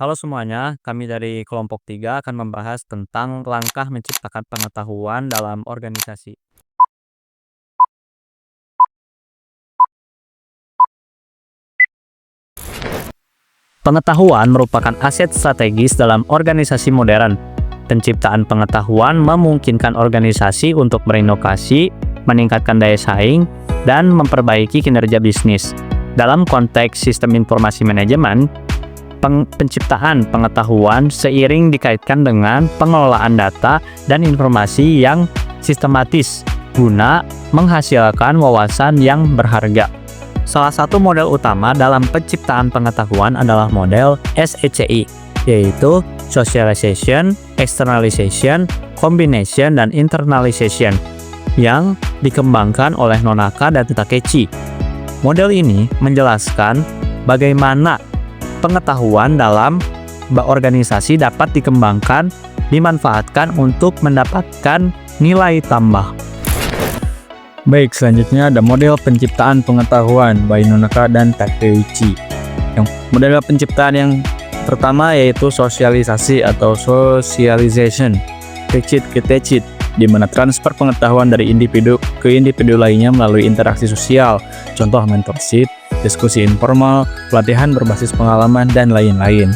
Halo semuanya, kami dari kelompok 3 akan membahas tentang langkah menciptakan pengetahuan dalam organisasi. Pengetahuan merupakan aset strategis dalam organisasi modern. Penciptaan pengetahuan memungkinkan organisasi untuk berinovasi, meningkatkan daya saing, dan memperbaiki kinerja bisnis. Dalam konteks sistem informasi manajemen, penciptaan pengetahuan seiring dikaitkan dengan pengelolaan data dan informasi yang sistematis guna menghasilkan wawasan yang berharga. Salah satu model utama dalam penciptaan pengetahuan adalah model SECI, yaitu Socialization, Externalization, Combination, dan Internalization, yang dikembangkan oleh Nonaka dan Takeuchi. Model ini menjelaskan bagaimana pengetahuan dalam organisasi dapat dikembangkan, dimanfaatkan untuk mendapatkan nilai tambah. Baik, selanjutnya ada model penciptaan pengetahuan by Nonaka dan Takeuchi. Yang model penciptaan yang pertama yaitu sosialisasi atau socialization, teach ke teach, di mana transfer pengetahuan dari individu ke individu lainnya melalui interaksi sosial, contoh mentorship, diskusi informal, pelatihan berbasis pengalaman, dan lain-lain.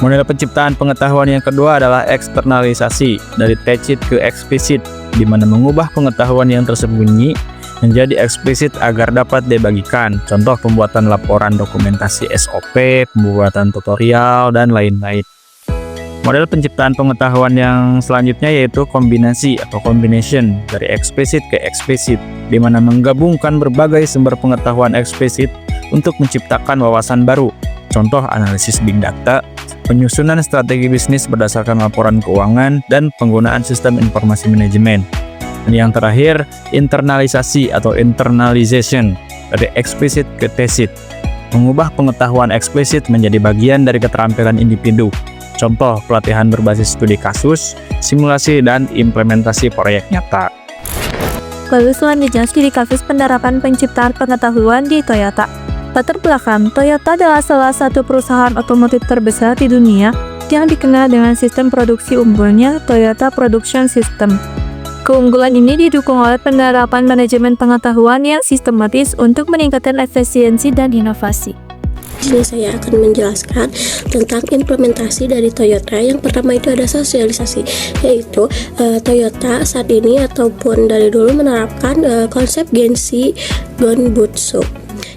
Model penciptaan pengetahuan yang kedua adalah eksternalisasi, dari tacit ke eksplisit, di mana mengubah pengetahuan yang tersembunyi menjadi eksplisit agar dapat dibagikan. Contoh pembuatan laporan dokumentasi SOP, pembuatan tutorial, dan lain-lain. Model penciptaan pengetahuan yang selanjutnya yaitu kombinasi atau combination, dari eksplisit ke eksplisit, di mana menggabungkan berbagai sumber pengetahuan eksplisit untuk menciptakan wawasan baru. Contoh analisis big data, penyusunan strategi bisnis berdasarkan laporan keuangan, dan penggunaan sistem informasi manajemen. Dan yang terakhir, internalisasi atau internalization, dari eksplisit ke tacit, mengubah pengetahuan eksplisit menjadi bagian dari keterampilan individu. Contoh pelatihan berbasis studi kasus, simulasi, dan implementasi proyek nyata. Lalu selanjutnya studi kasus penerapan penciptaan pengetahuan di Toyota. Latar belakang, Toyota adalah salah satu perusahaan otomotif terbesar di dunia yang dikenal dengan sistem produksi unggulnya Toyota Production System. Keunggulan ini didukung oleh penerapan manajemen pengetahuan yang sistematis untuk meningkatkan efisiensi dan inovasi. Di sini saya akan menjelaskan tentang implementasi dari Toyota. Yang pertama itu ada sosialisasi, yaitu Toyota saat ini ataupun dari dulu menerapkan konsep Genshi Gonbutsu,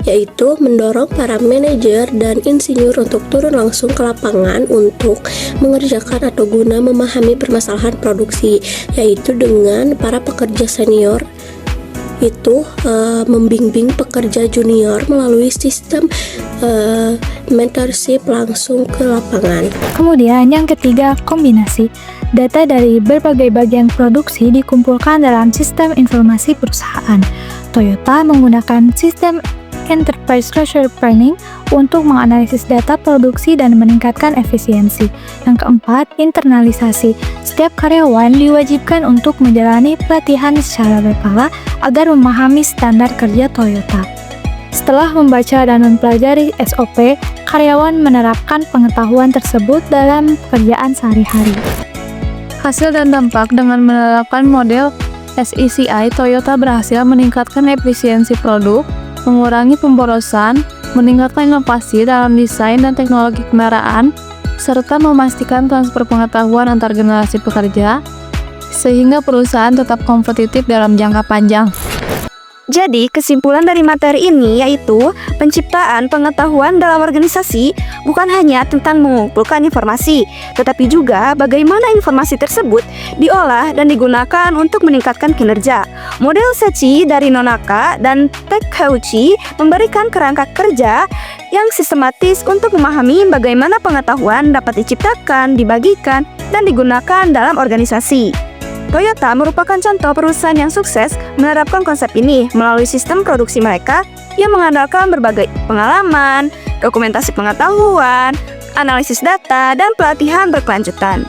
yaitu mendorong para manajer dan insinyur untuk turun langsung ke lapangan untuk mengerjakan atau guna memahami permasalahan produksi, yaitu dengan para pekerja senior itu membimbing pekerja junior melalui sistem mentorship langsung ke lapangan. Kemudian yang ketiga, kombinasi. Data dari berbagai bagian produksi dikumpulkan dalam sistem informasi perusahaan. Toyota menggunakan sistem Enterprise Resource Planning untuk menganalisis data produksi dan meningkatkan efisiensi. Yang keempat, internalisasi. Setiap karyawan diwajibkan untuk menjalani pelatihan secara berkala agar memahami standar kerja Toyota. Setelah membaca dan mempelajari SOP, karyawan menerapkan pengetahuan tersebut dalam pekerjaan sehari-hari. Hasil dan dampak dengan menerapkan model SECI, Toyota berhasil meningkatkan efisiensi produk, mengurangi pemborosan, meningkatkan inovasi dalam desain dan teknologi kendaraan, serta memastikan transfer pengetahuan antar generasi pekerja, sehingga perusahaan tetap kompetitif dalam jangka panjang. Jadi, kesimpulan dari materi ini yaitu penciptaan pengetahuan dalam organisasi bukan hanya tentang mengumpulkan informasi, tetapi juga bagaimana informasi tersebut diolah dan digunakan untuk meningkatkan kinerja. Model SECI dari Nonaka dan Takeuchi memberikan kerangka kerja yang sistematis untuk memahami bagaimana pengetahuan dapat diciptakan, dibagikan, dan digunakan dalam organisasi. Toyota merupakan contoh perusahaan yang sukses menerapkan konsep ini melalui sistem produksi mereka yang mengandalkan berbagai pengalaman, dokumentasi pengetahuan, analisis data, dan pelatihan berkelanjutan.